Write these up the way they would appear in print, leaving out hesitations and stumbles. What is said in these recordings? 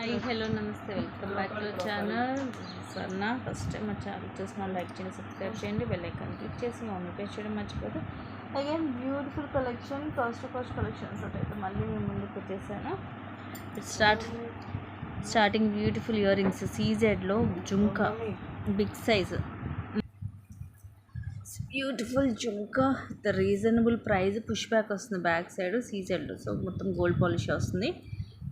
Hi hello నమస్తే welcome back to channel సర్నా. First time మా ఛానల్ చూసిన లైక్ చేయండి, సబ్స్క్రైబ్ చేయండి, బెల్ ఐకాన్ క్లిక్ చేసి నోటిఫికేషన్ చేయడం మర్చిపోతే. Again beautiful collection, cost to cost collections అయితే మళ్ళీ మేము ముందుకు వచ్చేసాను. స్టార్టింగ్ బ్యూటిఫుల్ ఇయర్ రింగ్స్ సీజెడ్లో jhumka big size beautiful jhumka with reasonable price. Push back వస్తుంది బ్యాక్ సైడ్ సీజెడ్, సో మొత్తం గోల్డ్ పాలిష్ వస్తుంది.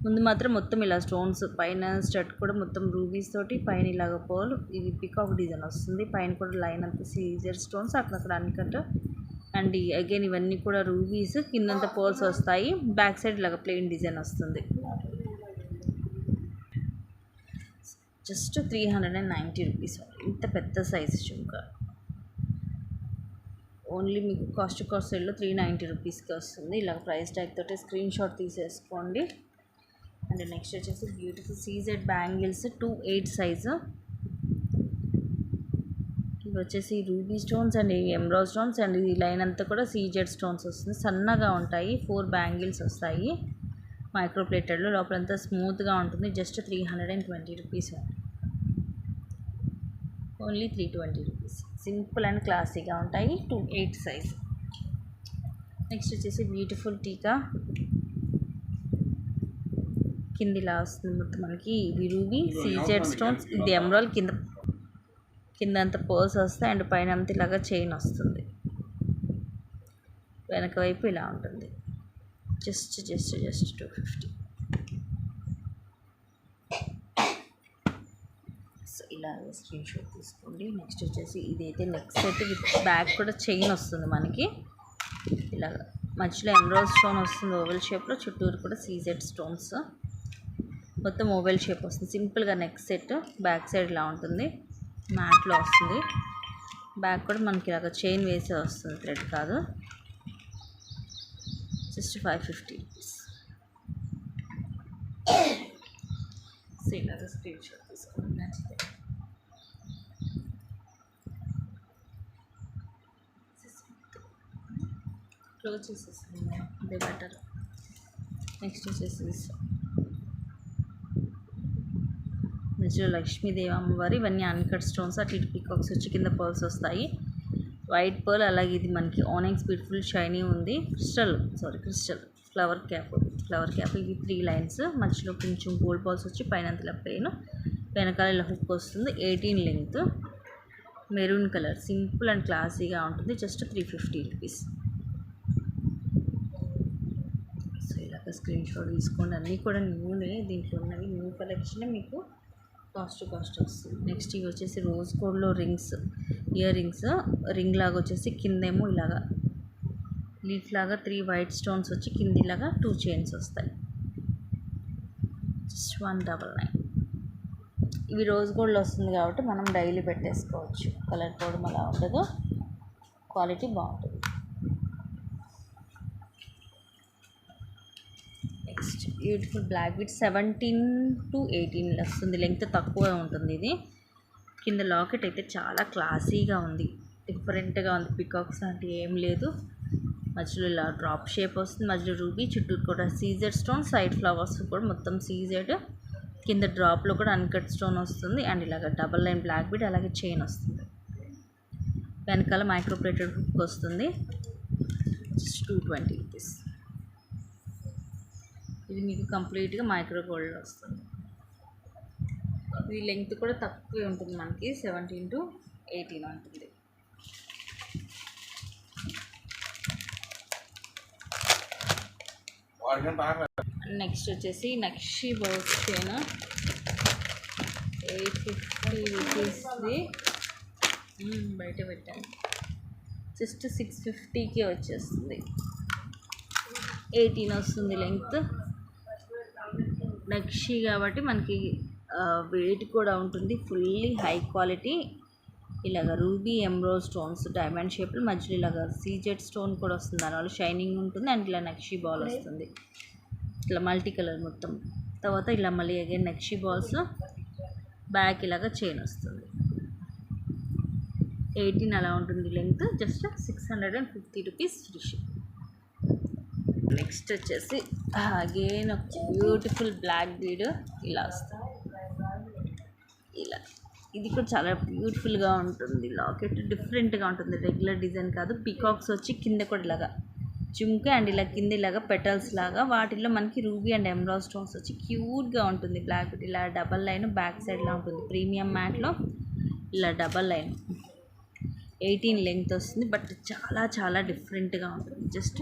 ముందు మాత్రం మొత్తం ఇలా స్టోన్స్, పైన స్టడ్ కూడా మొత్తం రూబీస్ తోటి, పైన ఇలాగ పోల్ ఇది పికాక్ డిజైన్ వస్తుంది. పైన కూడా లైన్ అంతా సీజర్ స్టోన్స్ అక్కడక్కడ అన్నికంటే. అండ్ అగైన్ ఇవన్నీ కూడా రూబీస్, కిందంతా పోల్స్ వస్తాయి. బ్యాక్ సైడ్ ఇలాగ ప్లెయిన్ డిజైన్ వస్తుంది. Just 390 rupees. ఇంత పెద్ద సైజ్ జుంకా ఓన్లీ మీకు కాస్ట్ సైడ్లో 390 రూపీస్కి వస్తుంది. ఇలా ప్రైస్ ట్యాగ్ తోటి స్క్రీన్ షాట్ తీసేసుకోండి. అండ్ నెక్స్ట్ వచ్చేసి బ్యూటిఫుల్ సీజెడ్ బ్యాంగిల్స్ 2/8 సైజు. ఇవి వచ్చేసి ruby stones and emerald stones and ఈ లైన్ అంతా కూడా సీజెడ్ స్టోన్స్ వస్తుంది. సన్నగా ఉంటాయి. 4 బ్యాంగిల్స్ వస్తాయి మైక్రో ప్లేటెడ్లో. లోపలంతా స్మూత్గా ఉంటుంది. Just 320 rupees. Only 320 rupees. Simple and క్లాసీగా ఉంటాయి. 2/8 సైజ్. నెక్స్ట్ వచ్చేసి బ్యూటిఫుల్ టీకా కిందిలా వస్తుంది. మొత్తం మనకి ఇవి రూబీ సీజెడ్ స్టోన్స్, ఇది ఎమరాల్డ్. కింద అంతా పర్ల్స్ వస్తాయి అండ్ పైన అంతా ఇలాగా చైన్ వస్తుంది. వెనక వైపు ఇలా ఉంటుంది. జస్ట్ 250. సో ఇలా స్క్రీన్ షాట్ తీసుకోండి. నెక్స్ట్ వచ్చేసి ఇదైతే నెక్స్ట్ సెట్ విత్ బ్యాక్ కూడా చైన్ వస్తుంది మనకి. ఇలాగ మధ్యలో ఎమరాల్డ్ స్టోన్ వస్తుంది ఓవెల్ షేప్లో, చుట్టూరు కూడా సీజెడ్ స్టోన్స్, మొత్తం ఓవెల్ షేప్ వస్తుంది. సింపుల్గా నెక్ సెట్. బ్యాక్ సైడ్ ఇలా ఉంటుంది, మ్యాట్లో వస్తుంది. బ్యాక్ కూడా మనకి ఇలాగ చైన్ వేసే వస్తుంది, థ్రెడ్ కాదు. Just 550 rupees. సో ఇలాగ స్క్రీన్ షాట్ తీసుకోండి నచ్చితే. క్లోజ్ చేసేస్తుంది, అదే బెటర్. నెక్స్ట్ వచ్చేసి మధ్యలో లక్ష్మీదేవి అమ్మవారి, ఇవన్నీ అన్కట్ స్టోన్స్, అటు ఇటు పికాక్స్ వచ్చి కింద పర్ల్స్ వస్తాయి. White pearl. అలాగే ఇది మనకి ఆనెక్స్ బ్యూటిఫుల్ షైనీ ఉంది. Crystal flower cap. ఇవి 3 లైన్స్, మధ్యలో కొంచెం గోల్డ్ బాల్స్ వచ్చి పైన ఇలా ప్లెయిన్, వెనకాల ఇలా హుక్ వస్తుంది. 18 length, maroon colour. Simple and క్లాసీగా ఉంటుంది. Just 350 rupees. సో ఇలాగ స్క్రీన్ షాట్ తీసుకోండి. అన్నీ కూడా న్యూనే, దీంట్లో ఉన్నవి న్యూ కలెక్షన్, మీకు కాస్ట్ వస్తుంది. నెక్స్ట్ ఇవి వచ్చేసి రోజ్ గోల్డ్లో రింగ్స్, ఇయర్ రింగ్స్. రింగ్ లాగా వచ్చేసి కిందేమో ఇలాగా లీఫ్ లాగా 3 వైట్ స్టోన్స్ వచ్చి కింద ఇలాగా 2 చైన్స్ వస్తాయి. జస్ట్ 199. ఇవి రోజ్ గోల్డ్లో వస్తుంది కాబట్టి మనం డైలీ పెట్టేసుకోవచ్చు. కలర్ పోవడం అలా ఉండదు, క్వాలిటీ బాగుంటుంది. Next beautiful black with 17 to 18 వస్తుంది. లెంగ్త్ తక్కువ ఉంటుంది. ఇది కింద లాకెట్ అయితే చాలా క్లాసీగా ఉంది, డిఫరెంట్గా ఉంది. పికాక్స్ అంటే ఏం లేదు. మధ్యలో ఇలా డ్రాప్ షేప్ వస్తుంది. మధ్యలో రూబీ, చుట్టూరు కూడా సీజెడ్ స్టోన్, సైడ్ ఫ్లవర్స్ కూడా మొత్తం సీజెడ్. కింద డ్రాప్లో కూడా అన్కట్ స్టోన్ వస్తుంది. అండ్ ఇలాగ డబల్ లైన్ బ్లాక్ బీడ్, అలాగే చైన్ వస్తుంది. వెనకాల మైక్రోప్లేటెడ్ హుక్ వస్తుంది. Just 220 rupees. ఇది మీకు కంప్లీట్గా మైక్రో గోల్డ్ వస్తుంది. ఇది లెంగ్త్ కూడా తక్కువే ఉంటుంది మనకి, 17 to 18 ఉంటుంది. నెక్స్ట్ వచ్చేసి నక్షి బౌల్స్ చైన్ 850 రూపీస్ది. బయట పెట్టాను. జస్ట్ 650కి వచ్చేస్తుంది. 18 వస్తుంది లెంగ్త్. నక్షి కాబట్టి మనకి వెయిట్ కూడా ఉంటుంది. Fully high quality. ఇలాగ రూబీ ఎమరాల్డ్ స్టోన్స్ డైమండ్ షేప్లో, మధ్యలో ఇలాగ సీజెడ్ స్టోన్ కూడా వస్తుంది. దానివల్ల షైనింగ్ ఉంటుంది. అండ్ ఇలా నక్షి బాల్ వస్తుంది, ఇట్లా మల్టీ కలర్ మొత్తం. తర్వాత ఇలా మళ్ళీ అగైన్ నక్షి బాల్స్, బ్యాక్ ఇలాగ చైన్ వస్తుంది. 18 అలా ఉంటుంది length. Just 650 rupees free ship. Next వచ్చేసి అగైన్ ఒక బ్యూటిఫుల్ బ్లాక్ బీడ్ ఇలా వస్తుంది. ఇలా ఇది కూడా చాలా బ్యూటిఫుల్గా ఉంటుంది. లాకెట్ డిఫరెంట్గా ఉంటుంది, రెగ్యులర్ డిజైన్ కాదు. పీకాక్స్ వచ్చి కింద కూడా ఇలాగా జుమ్కా అండ్ ఇలా కింద ఇలాగా పెటల్స్ లాగా, వాటిల్లో మనకి రూబీ అండ్ ఎమరాల్డ్ స్టోన్స్ వచ్చి క్యూట్గా ఉంటుంది. బ్లాక్ బీడ్ ఇలా డబల్ లైన్ బ్యాక్ సైడ్లో ఉంటుంది. ప్రీమియం మ్యాట్లో ఇలా డబల్ లైన్ 18 లెంగ్త్ వస్తుంది. బట్ చాలా చాలా డిఫరెంట్గా ఉంటుంది. Just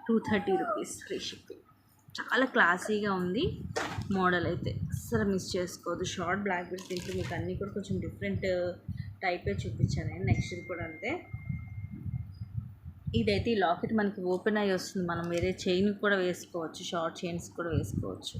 230 rupees free shipping. చాలా క్లాసీగా ఉంది మోడల్ అయితే, అస్సలు మిస్ చేసుకోవద్దు. షార్ట్ బ్లాక్ బీడ్స్ దీంట్లో మీకు అన్నీ కూడా కొంచెం డిఫరెంట్ టైపే చూపించాను నేను. నెక్స్ట్ ఇది కూడా అంతే. ఇదైతే ఈ లాకెట్ మనకి ఓపెన్ అయ్యి వస్తుంది. మనం వేరే చైన్ కూడా వేసుకోవచ్చు, షార్ట్ చైన్స్ కూడా వేసుకోవచ్చు.